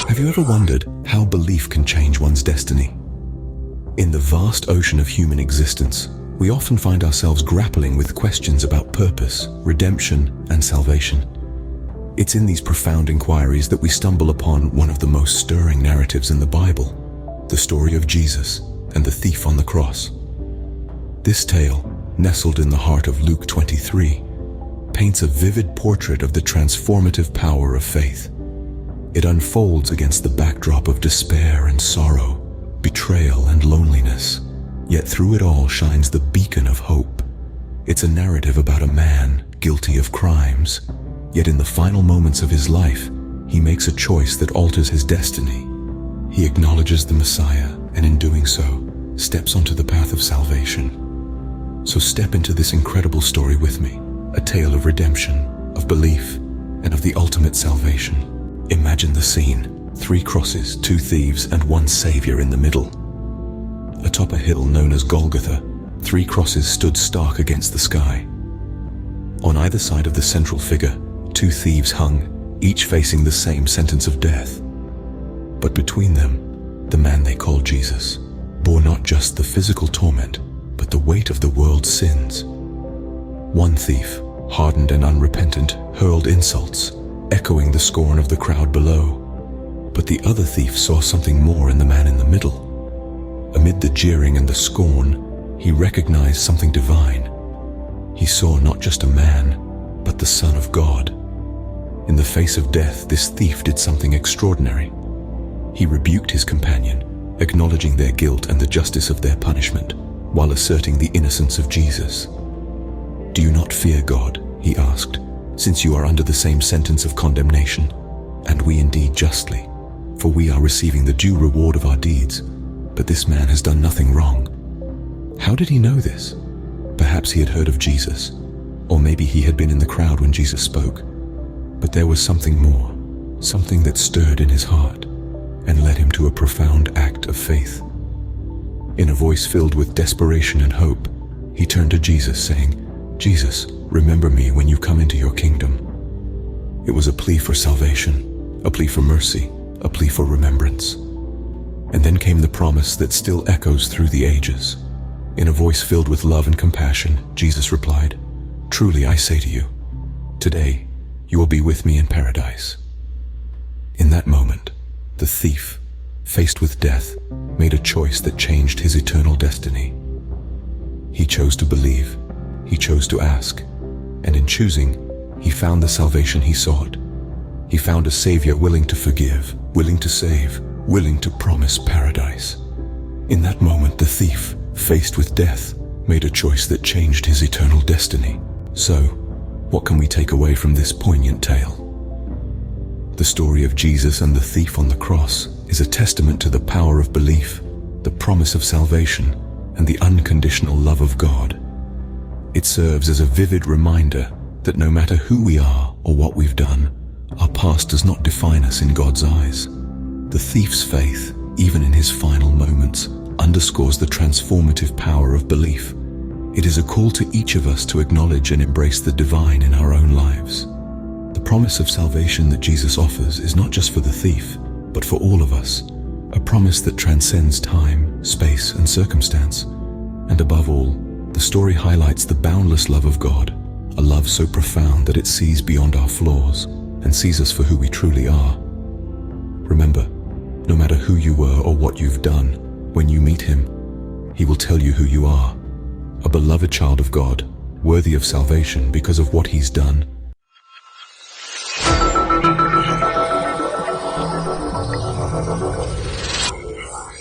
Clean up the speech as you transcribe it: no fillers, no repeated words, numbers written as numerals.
Have you ever wondered how belief can change one's destiny? In the vast ocean of human existence, we often find ourselves grappling with questions about purpose, redemption, and salvation. It's in these profound inquiries that we stumble upon one of the most stirring narratives in the Bible, the story of Jesus and the thief on the cross. This tale, nestled in the heart of Luke 23, paints a vivid portrait of the transformative power of faith. It unfolds against the backdrop of despair and sorrow, betrayal and loneliness, yet through it all shines the beacon of hope. It's a narrative about a man guilty of crimes, yet in the final moments of his life, he makes a choice that alters his destiny. He acknowledges the Messiah, and in doing so, steps onto the path of salvation. So step into this incredible story with me, a tale of redemption, of belief, and of the ultimate salvation. Imagine the scene: 3 crosses, 2 thieves, and 1 savior in the middle. Atop a hill known as Golgotha, 3 crosses stood stark against the sky. On either side of the central figure, 2 thieves hung, each facing the same sentence of death. But between them, the man they called Jesus bore not just the physical torment, but the weight of the world's sins. One thief, hardened and unrepentant, hurled insults, echoing the scorn of the crowd below. But the other thief saw something more in the man in the middle. Amid the jeering and the scorn, he recognized something divine. He saw not just a man, but the Son of God. In the face of death, this thief did something extraordinary. He rebuked his companion, acknowledging their guilt and the justice of their punishment, while asserting the innocence of Jesus. "Do you not fear God?" he asked, "since you are under the same sentence of condemnation? And we indeed justly, for we are receiving the due reward of our deeds, but this man has done nothing wrong." How did he know this? Perhaps he had heard of Jesus, or maybe he had been in the crowd when Jesus spoke. But there was something more, something that stirred in his heart and led him to a profound act of faith. In a voice filled with desperation and hope, he turned to Jesus, saying, "Jesus, remember me when you come into your kingdom." It was a plea for salvation, a plea for mercy, a plea for remembrance. And then came the promise that still echoes through the ages. In a voice filled with love and compassion, Jesus replied, "Truly I say to you, today you will be with me in paradise." In that moment, the thief, faced with death, made a choice that changed his eternal destiny. He chose to believe, he chose to ask, and in choosing, he found the salvation he sought. He found a Savior willing to forgive, willing to save, willing to promise paradise. In that moment, the thief, faced with death, made a choice that changed his eternal destiny. So, what can we take away from this poignant tale? The story of Jesus and the thief on the cross is a testament to the power of belief, the promise of salvation, and the unconditional love of God. It serves as a vivid reminder that no matter who we are or what we've done, our past does not define us in God's eyes. The thief's faith, even in his final moments, underscores the transformative power of belief. It is a call to each of us to acknowledge and embrace the divine in our own lives. The promise of salvation that Jesus offers is not just for the thief, but for all of us, a promise that transcends time, space, and circumstance. And above all, the story highlights the boundless love of God, a love so profound that it sees beyond our flaws and sees us for who we truly are. Remember, no matter who you were or what you've done, when you meet him, he will tell you who you are, a beloved child of God, worthy of salvation because of what he's done